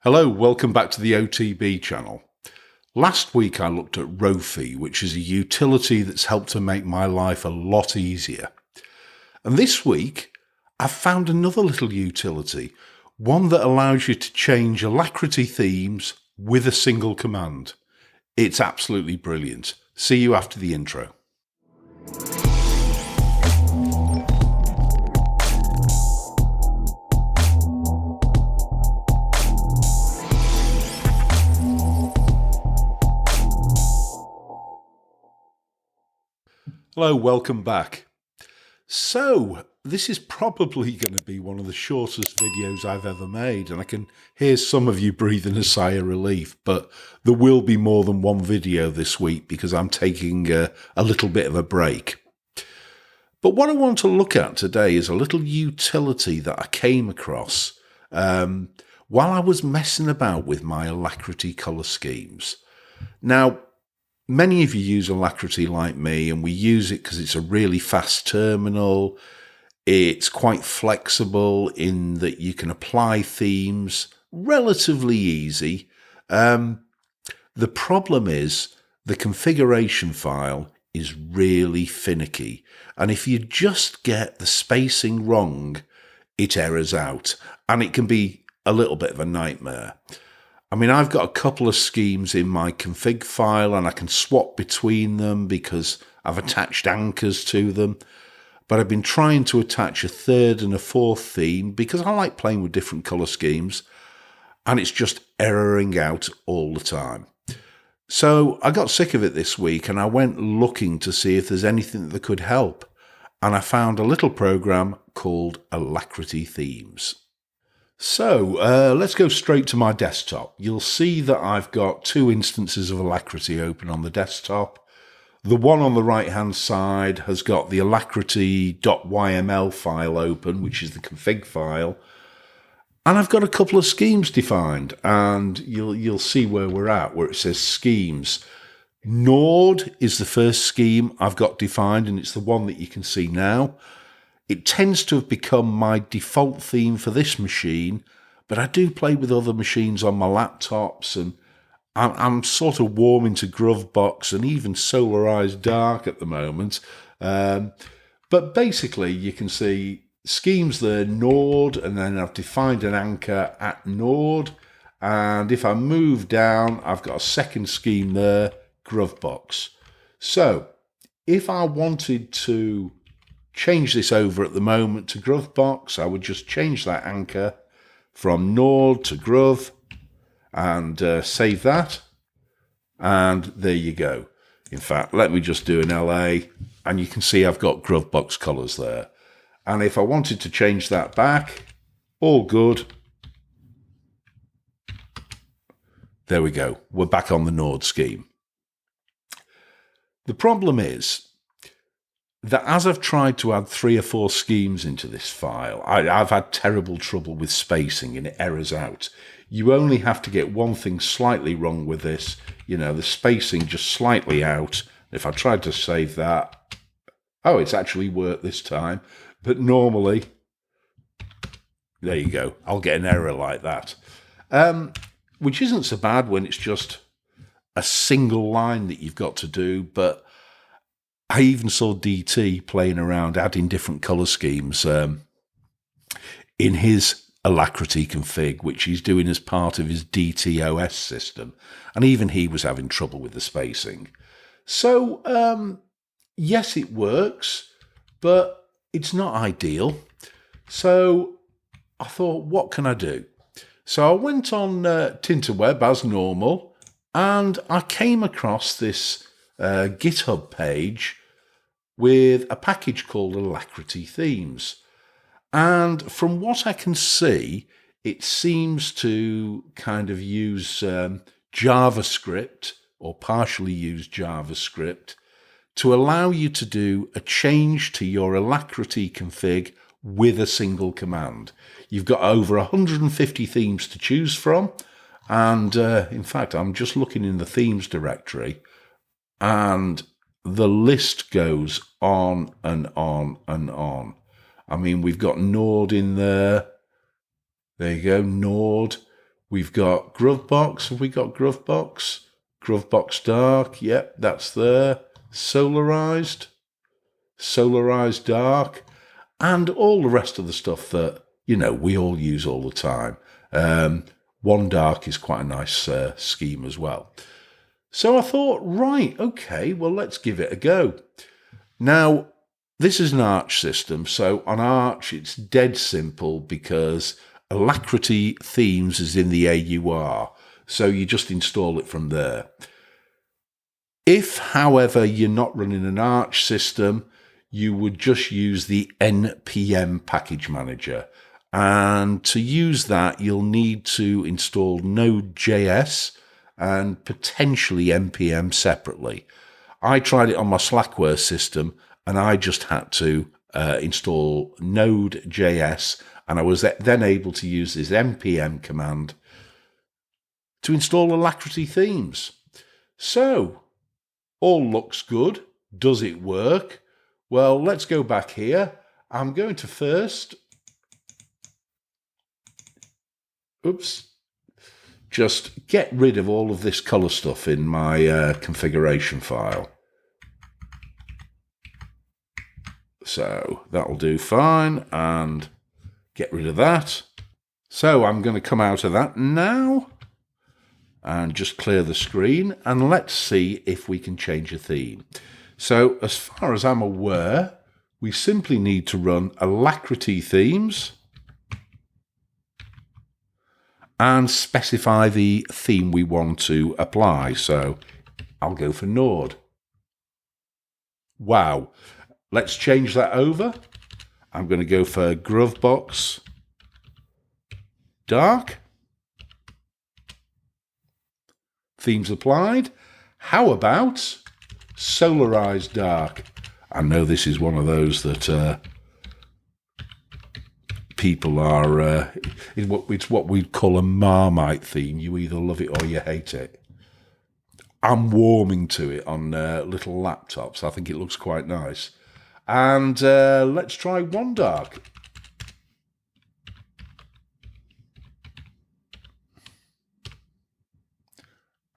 Hello, welcome back to the OTB channel. Last week I looked at Rofi, which is a utility that's helped to make my life a lot easier. And this week I've found another little utility, one that allows you to change Alacritty themes with a single command. It's absolutely brilliant. See you after the intro. Hello, welcome back. So, this is probably going to be one of the shortest videos I've ever made, and I can hear some of you breathing a sigh of relief, but there will be more than one video this week because I'm taking a little bit of a break. But what I want to look at today is a little utility that I came across while I was messing about with my Alacritty colour schemes. Now, many of you use Alacritty like me, and we use it because it's a really fast terminal. It's quite flexible in that you can apply themes relatively easy. The problem is the configuration file is really finicky. And if you just get the spacing wrong, it errors out. And it can be a little bit of a nightmare. I mean, I've got a couple of schemes in my config file and I can swap between them because I've attached anchors to them. But I've been trying to attach a third and a fourth theme because I like playing with different color schemes, and it's just erroring out all the time. So I got sick of it this week and I went looking to see if there's anything that could help. And I found a little program called alacritty-themes. So let's go straight to my desktop. You'll see that I've got two instances of Alacritty open on the desktop. The one on the right hand side has got the alacritty.yml file open, which is the config file. And I've got a couple of schemes defined, and you'll see where we're at, where it says schemes. Nord is the first scheme I've got defined, and it's the one that you can see now. It tends to have become my default theme for this machine, but I do play with other machines on my laptops, and I'm sort of warming to Grovebox and even Solarized Dark at the moment. But basically, you can see schemes there, Nord, and then I've defined an anchor at Nord. And if I move down, I've got a second scheme there, Grovebox. So if I wanted to change this over at the moment to Grovebox, I would just change that anchor from Nord to Grov and save that. And there you go. In fact, let me just do an LA, and you can see I've got Grovebox colors there. And if I wanted to change that back, all good. There we go. We're back on the Nord scheme. The problem is that as I've tried to add 3 or 4 schemes into this file, I've had terrible trouble with spacing and it errors out. You only have to get one thing slightly wrong with this, the spacing just slightly out. If I tried to save that, oh, it's actually worked this time. But normally, there you go, I'll get an error like that. Which isn't so bad when it's just a single line that you've got to do, but I even saw DT playing around, adding different color schemes in his Alacritty config, which he's doing as part of his DTOS system. And even he was having trouble with the spacing. So, yes, it works, but it's not ideal. So I thought, what can I do? So I went on Tinterweb as normal, and I came across this GitHub page with a package called alacritty-themes. And from what I can see, it seems to kind of use JavaScript, or partially use JavaScript, to allow you to do a change to your Alacritty config with a single command. You've got over 150 themes to choose from, and in fact, I'm just looking in the themes directory, and the list goes on and on and on. I mean, we've got Nord in there. There you go, Nord. We've got Grovebox. Have we got Grovebox? Grovebox Dark. Yep, that's there. Solarized Dark, and all the rest of the stuff that, we all use all the time. One Dark is quite a nice scheme as well. So I thought, right, okay, well, let's give it a go. Now, this is an Arch system, so on Arch it's dead simple because alacritty-themes is in the AUR, so you just install it from there. If, however, you're not running an Arch system, you would just use the npm package manager. And to use that, you'll need to install Node.js and potentially npm separately. I tried it on my Slackware system, and I just had to install Node.js, and I was then able to use this npm command to install alacritty-themes. So, all looks good. Does it work? Well, let's go back here. I'm going to first, just get rid of all of this color stuff in my configuration file. So that'll do fine, and get rid of that. So I'm going to come out of that now and just clear the screen, and let's see if we can change a theme. So as far as I'm aware, we simply need to run alacritty-themes and specify the theme we want to apply. So I'll go for Nord. Wow. Let's change that over. I'm going to go for Grovebox Dark. Themes applied. How about Solarized Dark? I know this is one of those that people are, it's what we'd call a Marmite theme. You either love it or you hate it. I'm warming to it on little laptops. I think it looks quite nice. And let's try One Dark.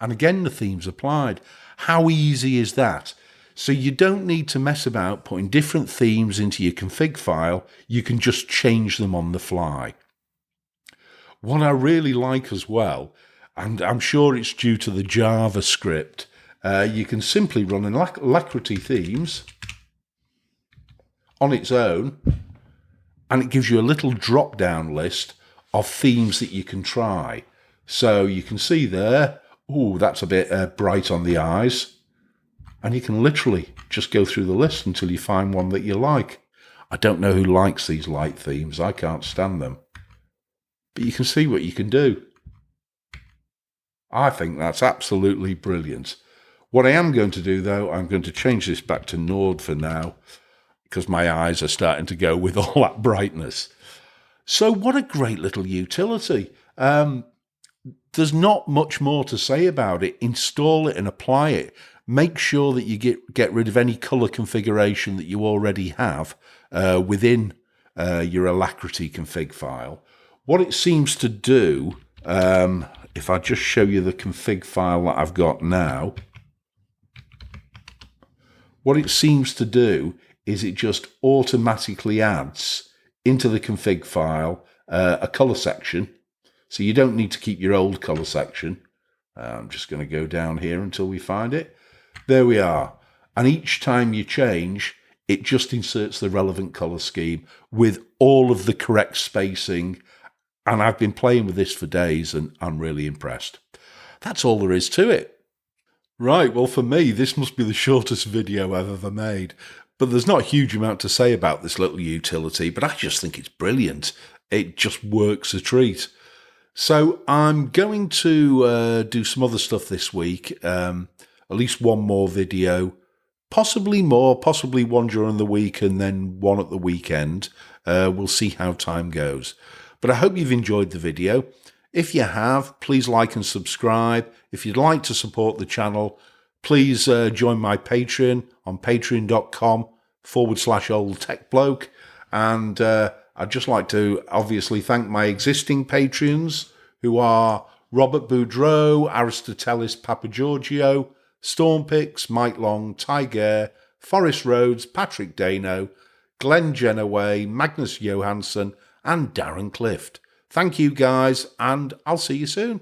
And again, the theme's applied. How easy is that? So you don't need to mess about putting different themes into your config file. You can just change them on the fly. What I really like as well, and I'm sure it's due to the JavaScript, you can simply run an alacritty-themes on its own, and it gives you a little drop-down list of themes that you can try. So you can see there, ooh, that's a bit bright on the eyes. And you can literally just go through the list until you find one that you like. I don't know who likes these light themes. I can't stand them. But you can see what you can do. I think that's absolutely brilliant. What I am going to do, though, I'm going to change this back to Nord for now, because my eyes are starting to go with all that brightness. So what a great little utility. There's not much more to say about it. Install it and apply it. Make sure that you get rid of any color configuration that you already have within your Alacritty config file. What it seems to do, if I just show you the config file that I've got now, what it seems to do is it just automatically adds into the config file a color section. So you don't need to keep your old color section. I'm just going to go down here until we find it. There we are. And each time you change, it just inserts the relevant color scheme with all of the correct spacing. And I've been playing with this for days and I'm really impressed. That's all there is to it. Right, well for me, this must be the shortest video I've ever made. But there's not a huge amount to say about this little utility, but I just think it's brilliant. It just works a treat. So I'm going to do some other stuff this week, at least one more video, possibly more, possibly one during the week and then one at the weekend. We'll see how time goes. But I hope you've enjoyed the video. If you have, please like and subscribe. If you'd like to support the channel, please join my Patreon on patreon.com/OldTechBloke. And I'd just like to obviously thank my existing Patreons who are Robert Boudreau, Aristotelis Papagiorgio, Stormpix, Mike Long, Tiger, Forrest Rhodes, Patrick Dano, Glenn Genoway, Magnus Johansson, and Darren Clift. Thank you guys, and I'll see you soon.